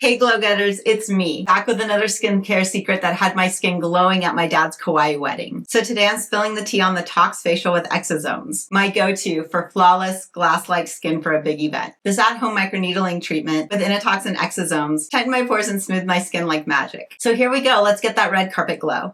Hey Glow Getters, it's me, back with another skincare secret that had my skin glowing at my dad's Kauai wedding. So today I'm spilling the tea on the Tox Facial with Exosomes, my go-to for flawless, glass-like skin for a big event. This at-home microneedling treatment with Innotox and Exosomes tightened my pores and smoothed my skin like magic. So here we go, let's get that red carpet glow.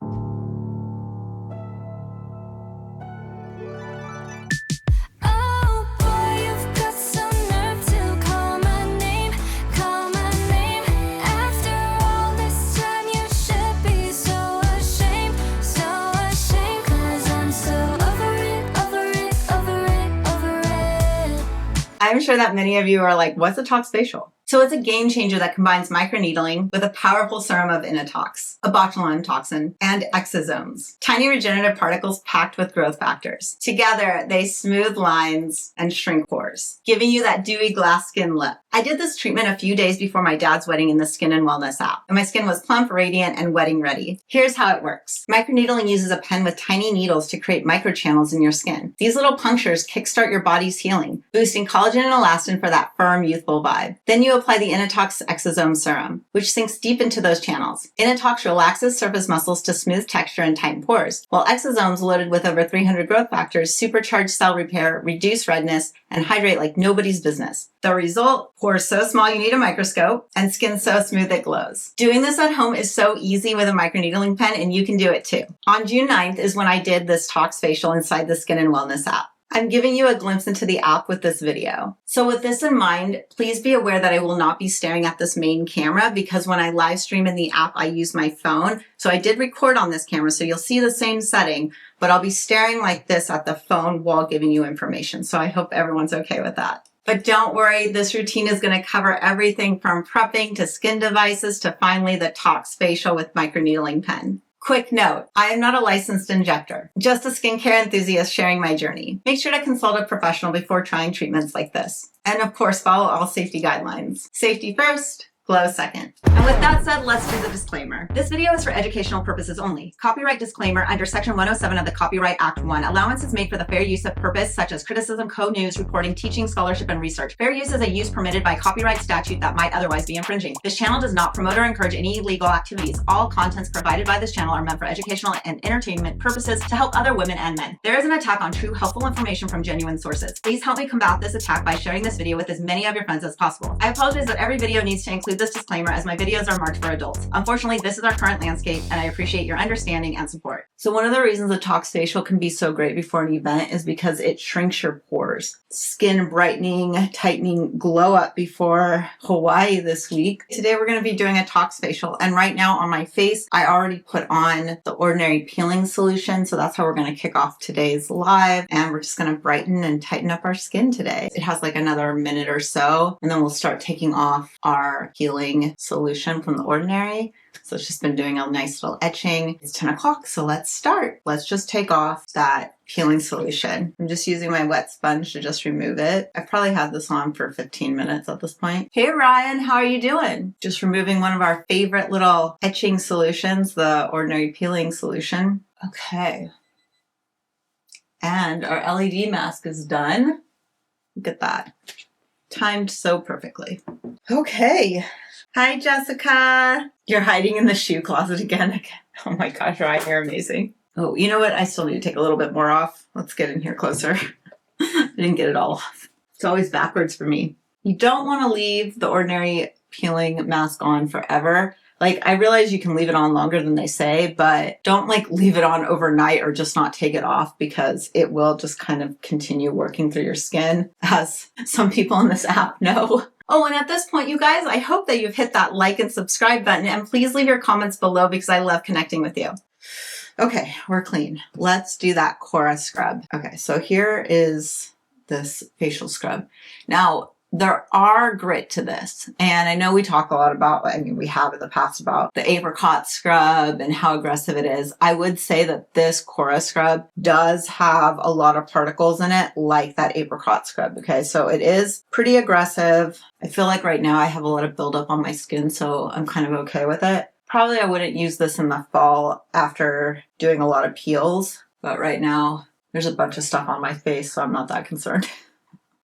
I'm sure that many of you are like, what's a Tox Facial? So it's a game changer that combines microneedling with a powerful serum of Innotox, a botulinum toxin, and exosomes, tiny regenerative particles packed with growth factors. Together, they smooth lines and shrink pores, giving you that dewy glass skin look. I did this treatment a few days before my dad's wedding in the Skin and Wellness app, and my skin was plump, radiant, and wedding ready. Here's how it works. Microneedling uses a pen with tiny needles to create microchannels in your skin. These little punctures kickstart your body's healing, boosting collagen and elastin for that firm, youthful vibe. Then you apply the Innotox exosome serum, which sinks deep into those channels. Innotox relaxes surface muscles to smooth texture and tighten pores, while exosomes loaded with over 300 growth factors supercharge cell repair, reduce redness, and hydrate like nobody's business. The result? Pores so small you need a microscope, and skin so smooth it glows. Doing this at home is so easy with a microneedling pen, and you can do it too. On June 9th is when I did this Tox Facial inside the Skin and Wellness app. I'm giving you a glimpse into the app with this video. So with this in mind, please be aware that I will not be staring at this main camera because when I live stream in the app, I use my phone. So I did record on this camera, so you'll see the same setting, but I'll be staring like this at the phone while giving you information. So I hope everyone's okay with that. But don't worry, this routine is going to cover everything from prepping to skin devices to finally the Tox Facial with microneedling pen. Quick note, I am not a licensed injector, just a skincare enthusiast sharing my journey. Make sure to consult a professional before trying treatments like this. And of course, follow all safety guidelines. Safety first, glow second. And with that said, let's do the disclaimer. This video is for educational purposes only. Copyright disclaimer under Section 107 of the Copyright Act 1. Allowance is made for the fair use of purpose such as criticism, co-news, reporting, teaching, scholarship, and research. Fair use is a use permitted by copyright statute that might otherwise be infringing. This channel does not promote or encourage any illegal activities. All contents provided by this channel are meant for educational and entertainment purposes to help other women and men. There is an attack on true, helpful information from genuine sources. Please help me combat this attack by sharing this video with as many of your friends as possible. I apologize that every video needs to include this disclaimer as my videos are marked for adults. Unfortunately, this is our current landscape and I appreciate your understanding and support. So one of the reasons a Tox Facial can be so great before an event is because it shrinks your pores. Skin brightening, tightening, glow up before Hawaii this week. Today we're going to be doing a Tox Facial, and right now on my face, I already put on the Ordinary Peeling Solution, so that's how we're going to kick off today's live, and we're just going to brighten and tighten up our skin today. It has like another minute or so, and then we'll start taking off our peeling solution from the Ordinary. So it's just been doing a nice little etching. It's 10 o'clock, so let's start. Let's just take off that peeling solution. I'm just using my wet sponge to just remove it. I've probably had this on for 15 minutes at this point. Hey Ryan, how are you doing? Just removing one of our favorite little etching solutions, the Ordinary Peeling Solution. Okay. And our LED mask is done. Look at that. Timed so perfectly. Okay. Hi, Jessica. You're hiding in the shoe closet again. Oh my gosh, Ryan, you're amazing. Oh, you know what? I still need to take a little bit more off. Let's get in here closer. I didn't get it all off. It's always backwards for me. You don't want to leave the Ordinary Peeling mask on forever. Like, I realize you can leave it on longer than they say, but don't like leave it on overnight or just not take it off because it will just kind of continue working through your skin, as some people in this app know. Oh, and at this point, you guys, I hope that you've hit that like and subscribe button, and please leave your comments below because I love connecting with you. Okay, we're clean. Let's do that Kora scrub. Okay, so here is this facial scrub. Now, there are grit to this, and I know we talk a lot about, we have in the past about the apricot scrub and how aggressive it is. I would say that this Kora scrub does have a lot of particles in it, like that apricot scrub, okay? So it is pretty aggressive. I feel like right now I have a lot of buildup on my skin, so I'm kind of okay with it. Probably I wouldn't use this in the fall after doing a lot of peels, but right now there's a bunch of stuff on my face, so I'm not that concerned.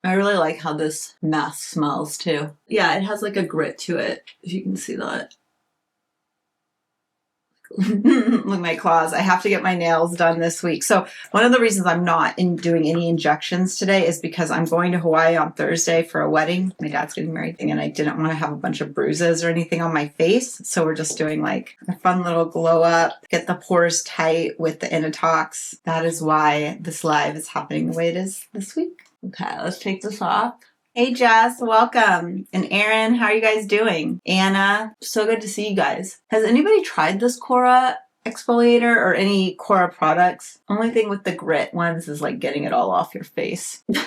I really like how this mask smells too. Yeah, it has like a grit to it, if you can see that. Look at my claws. I have to get my nails done this week. So one of the reasons I'm not doing any injections today is because I'm going to Hawaii on Thursday for a wedding. My dad's getting married thing, and I didn't want to have a bunch of bruises or anything on my face. So we're just doing like a fun little glow up, get the pores tight with the Innotox. That is why this live is happening the way it is this week. Okay, let's take this off. Hey Jess, welcome. And Erin, how are you guys doing? Anna, so good to see you guys. Has anybody tried this Kora exfoliator or any Kora products? Only thing with the grit ones is like getting it all off your face. It's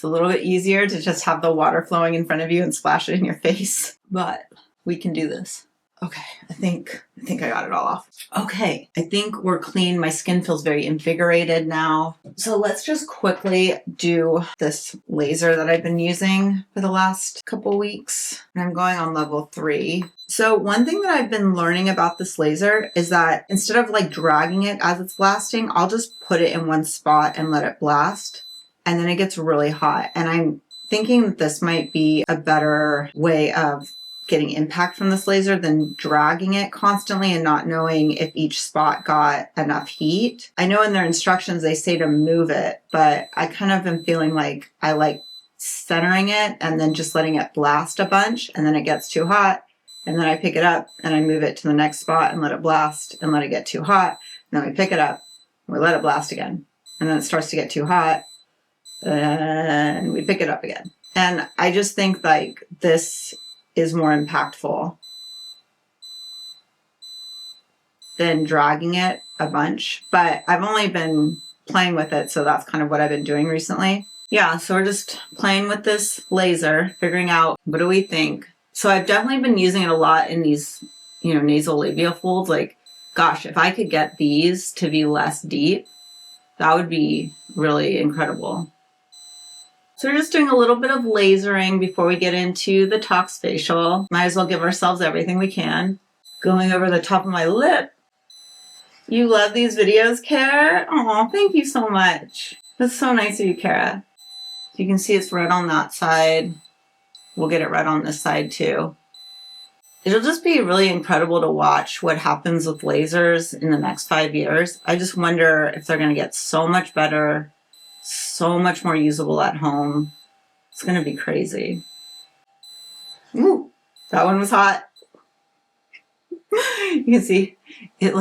a little bit easier to just have the water flowing in front of you and splash it in your face, but we can do this. Okay, I think I got it all off. Okay, I think we're clean. My skin feels very invigorated now. So let's just quickly do this laser that I've been using for the last couple weeks. And I'm going on level 3. So one thing that I've been learning about this laser is that instead of like dragging it as it's blasting, I'll just put it in one spot and let it blast. And then it gets really hot. And I'm thinking that this might be a better way of getting impact from this laser than dragging it constantly and not knowing if each spot got enough heat. I know in their instructions they say to move it, but I kind of am feeling like I like centering it and then just letting it blast a bunch, and then it gets too hot, and then I pick it up and I move it to the next spot and let it blast and let it get too hot, and then we pick it up and we let it blast again, and then it starts to get too hot and we pick it up again. And I just think like this is more impactful than dragging it a bunch, but I've only been playing with it, so that's kind of what I've been doing recently. Yeah, so we're just playing with this laser, figuring out what do we think. So I've definitely been using it a lot in these, nasal labia folds. Like, gosh, if I could get these to be less deep, that would be really incredible. So we're just doing a little bit of lasering before we get into the Tox Facial. Might as well give ourselves everything we can. Going over the top of my lip. You love these videos, Kara? Oh, thank you so much. That's so nice of you, Kara. You can see it's red on that side. We'll get it red on this side too. It'll just be really incredible to watch what happens with lasers in the next 5 years. I just wonder if they're going to get so much better, so much more usable at home. It's going to be crazy. Ooh, that one was hot. You can see it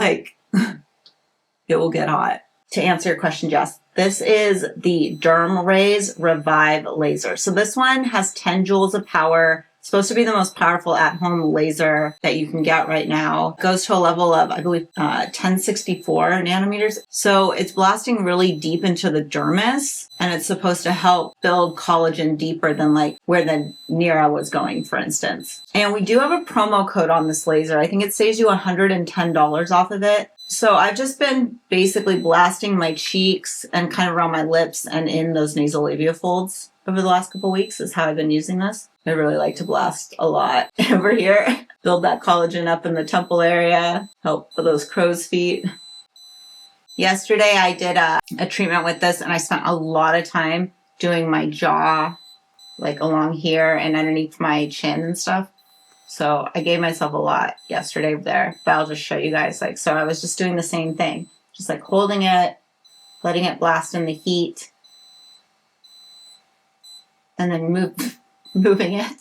it will get hot. To answer your question, Jess, this is the Derm Rays Revive Laser. So this one has 10 joules of power. It's supposed to be the most powerful at-home laser that you can get right now. It goes to a level of, I believe, 1064 nanometers. So it's blasting really deep into the dermis, and it's supposed to help build collagen deeper than like where the Nira was going, for instance. And we do have a promo code on this laser. I think it saves you $110 off of it. So I've just been basically blasting my cheeks and kind of around my lips and in those nasal labia folds over the last couple weeks is how I've been using this. I really like to blast a lot over here. Build that collagen up in the temple area. Help with those crow's feet. Yesterday I did a treatment with this, and I spent a lot of time doing my jaw, like along here and underneath my chin and stuff. So I gave myself a lot yesterday there, but I'll just show you guys. So I was just doing the same thing, just like holding it, letting it blast in the heat, and then moving it.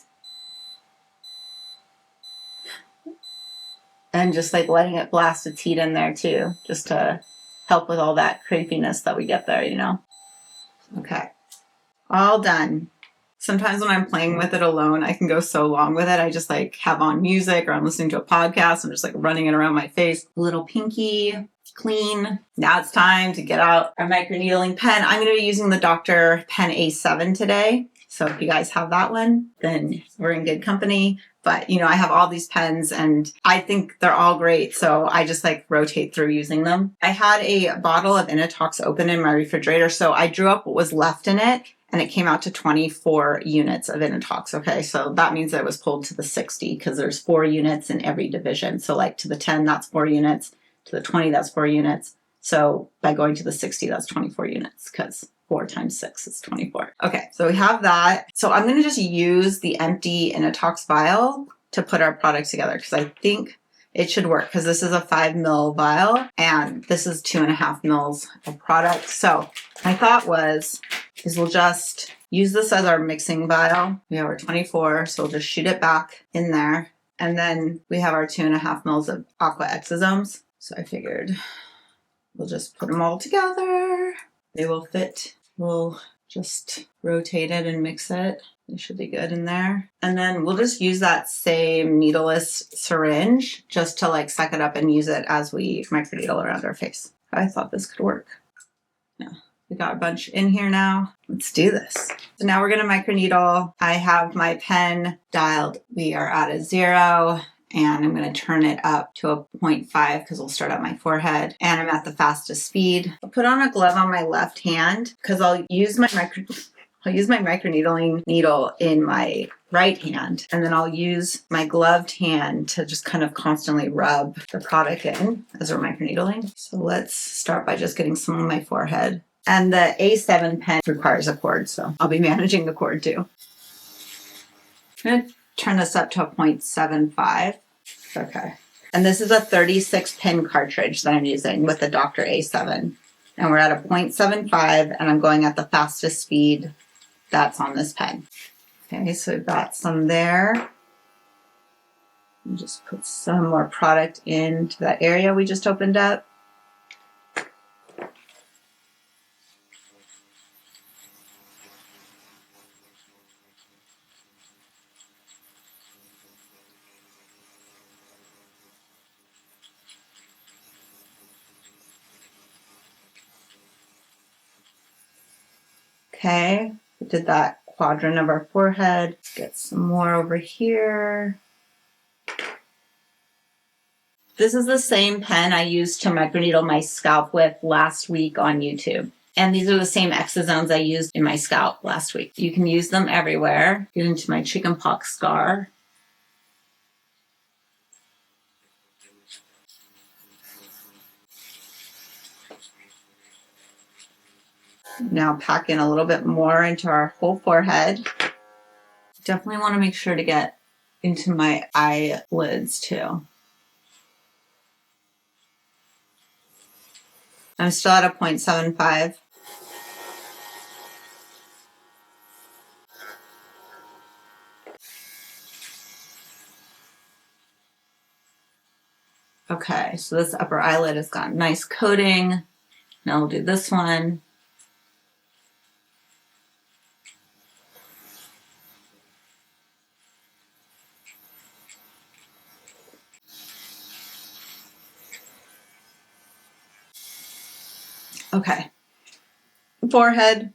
And just like letting it blast its heat in there too, just to help with all that creepiness that we get there, Okay, all done. Sometimes when I'm playing with it alone, I can go so long with it. I just like have on music or I'm listening to a podcast. I'm just like running it around my face. Little pinky, clean. Now it's time to get out our microneedling pen. I'm going to be using the Dr. Pen A7 today. So if you guys have that one, then we're in good company. But, I have all these pens and I think they're all great. So I just like rotate through using them. I had a bottle of Innotox open in my refrigerator. So I drew up what was left in it. And it came out to 24 units of Innotox. Okay, so that means that it was pulled to the 60 because there's 4 units in every division. So like to the 10, that's 4 units. To the 20, that's 4 units. So by going to the 60, that's 24 units because 4 times 6 is 24. Okay, so we have that. So I'm going to just use the empty Innotox vial to put our product together because I think it should work because this is a 5 ml vial and this is 2.5 mils of product. So my thought is we'll just use this as our mixing vial. We have our 24, so we'll just shoot it back in there. And then we have our 2.5 mils of aqua exosomes. So I figured we'll just put them all together. They will fit. We'll just rotate it and mix it. It should be good in there. And then we'll just use that same needleless syringe just to like suck it up and use it as we microneedle around our face. I thought this could work. Yeah, we got a bunch in here now. Let's do this. So now we're gonna microneedle. I have my pen dialed. We are at a 0. And I'm going to turn it up to a 0.5 because we'll start at my forehead. And I'm at the fastest speed. I'll put on a glove on my left hand because I'll use my microneedling needle in my right hand. And then I'll use my gloved hand to just kind of constantly rub the product in as we're microneedling. So let's start by just getting some on my forehead. And the A7 pen requires a cord, so I'll be managing the cord too. I'm going to turn this up to a 0.75. Okay. And this is a 36 pin cartridge that I'm using with the Dr. A7. And we're at a 0.75 and I'm going at the fastest speed that's on this pen. Okay, so we've got some there. And just put some more product into that area we just opened up. Okay, we did that quadrant of our forehead. Let's get some more over here. This is the same pen I used to microneedle my scalp with last week on YouTube. And these are the same exosomes I used in my scalp last week. You can use them everywhere. Get into my chickenpox scar. Now pack in a little bit more into our whole forehead. Definitely want to make sure to get into my eyelids too. I'm still at a 0.75. Okay, so this upper eyelid has got nice coating. Now we'll do this one. Okay. Forehead,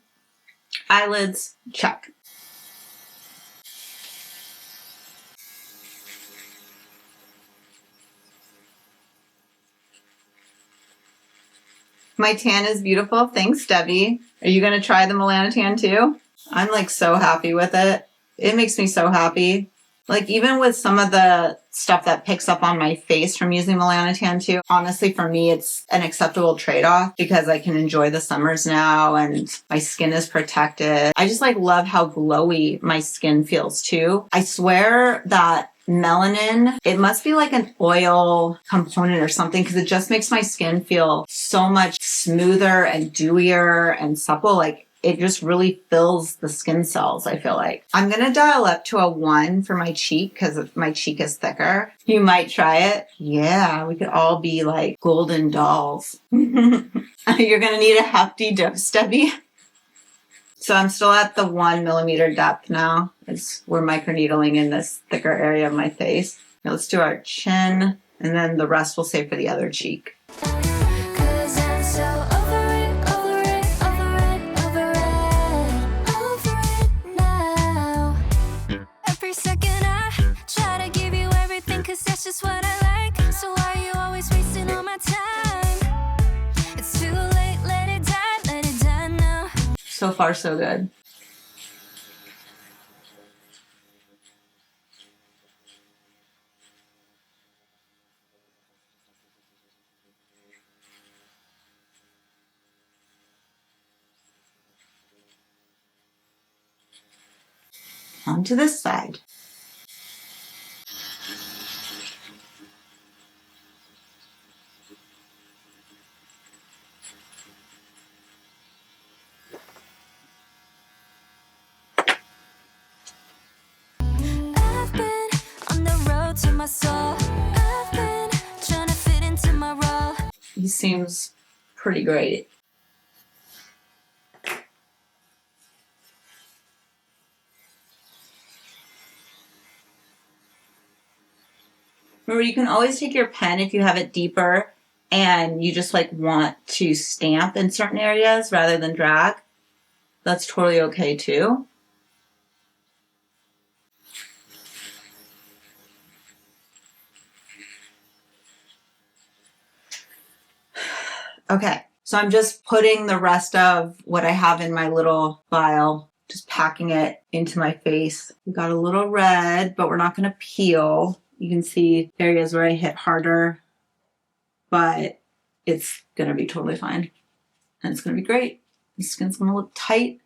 eyelids, check. My tan is beautiful. Thanks, Debbie. Are you going to try the melanotan too? I'm like so happy with it. It makes me so happy. Like even with some of the stuff that picks up on my face from using melanotan too, honestly, for me, it's an acceptable trade-off because I can enjoy the summers now and my skin is protected. I just like love how glowy my skin feels too. I swear that melanin, it must be like an oil component or something because it just makes my skin feel so much smoother and dewier and supple. Like it just really fills the skin cells, I feel like. I'm going to dial up to a 1 for my cheek because my cheek is thicker. You might try it. Yeah, we could all be like golden dolls. You're going to need a hefty dose, Debbie. So I'm still at the 1 millimeter depth now as we're microneedling in this thicker area of my face. Now let's do our chin and then the rest we'll save for the other cheek. That's just what I like. So why are you always wasting all my time? It's too late, let it die now. So far, so good. onto this side. I've been on the road to my soul. I've been trying to fit into my role. He seems pretty great. Remember, you can always take your pen if you have it deeper and you just like want to stamp in certain areas rather than drag. That's totally okay too. Okay, so I'm just putting the rest of what I have in my little vial, just packing it into my face. We got a little red, but we're not going to peel. You can see areas where I hit harder, but it's going to be totally fine. And it's going to be great. The skin's going to look tight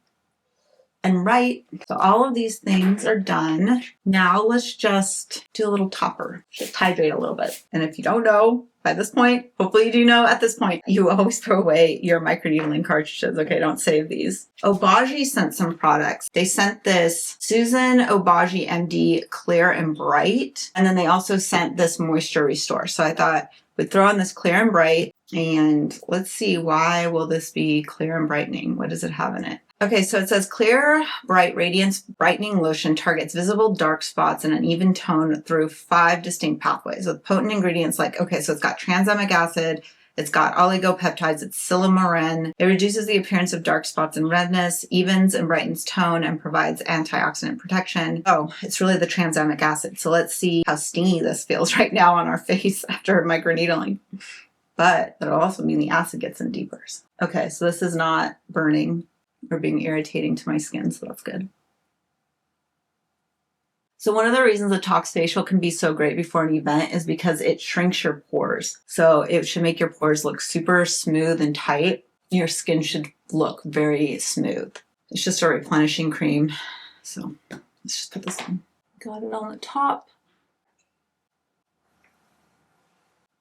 and right. So all of these things are done. Now let's just do a little topper. Just hydrate a little bit. And if you don't know by this point, hopefully you do know at this point, you always throw away your microneedling cartridges. Okay, don't save these. Obagi sent some products. They sent this Susan Obagi MD Clear and Bright. And then they also sent this Moisture Restore. So I thought we'd throw on this Clear and Bright. And let's see, why will this be clear and brightening? What does it have in it? Okay, so it says Clear Bright Radiance Brightening Lotion targets visible dark spots in an even tone through 5 distinct pathways with potent ingredients like, okay, so it's got tranexamic acid, it's got oligopeptides, it's silymarin. It reduces the appearance of dark spots and redness, evens and brightens tone, and provides antioxidant protection. Oh, it's really the tranexamic acid. So let's see how stingy this feels right now on our face after microneedling. But that'll also mean the acid gets in deeper. Okay, so this is not burning or being irritating to my skin, so that's good. So one of the reasons a Tox Facial can be so great before an event is because it shrinks your pores. So it should make your pores look super smooth and tight. Your skin should look very smooth. It's just a replenishing cream. So let's just put this on. Got it on the top.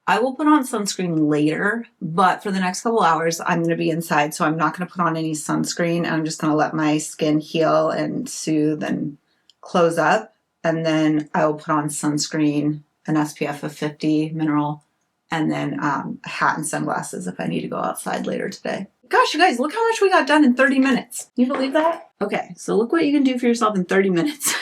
I will put on sunscreen later, but for the next couple hours, I'm going to be inside, so I'm not going to put on any sunscreen. I'm just going to let my skin heal and soothe and close up. And then I will put on sunscreen, an SPF of 50 mineral, and then a hat and sunglasses if I need to go outside later today. Gosh, you guys, look how much we got done in 30 minutes. Can you believe that? Okay, so look what you can do for yourself in 30 minutes.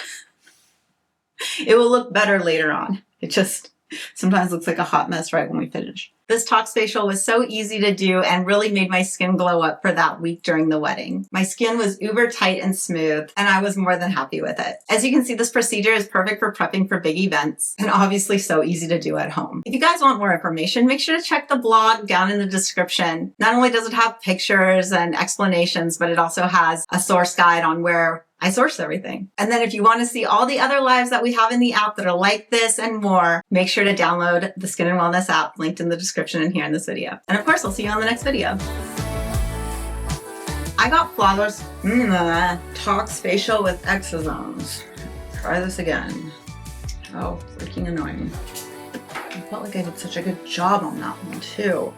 It will look better later on. It just sometimes looks like a hot mess right when we finish. This Tox Facial was so easy to do and really made my skin glow up for that week during the wedding. My skin was uber tight and smooth, and I was more than happy with it. As you can see, this procedure is perfect for prepping for big events and obviously so easy to do at home. If you guys want more information, make sure to check the blog down in the description. Not only does it have pictures and explanations, but it also has a source guide on where I source everything. And then if you want to see all the other lives that we have in the app that are like this and more, make sure to download the Skin and Wellness app linked in the description and here in this video. And of course, I'll see you on the next video. I got flawless Tox Facial with Exosomes. Try this again. Oh, freaking annoying. I felt like I did such a good job on that one too.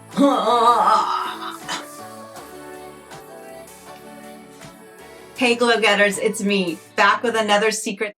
Hey Glow Getters, it's me, back with another secret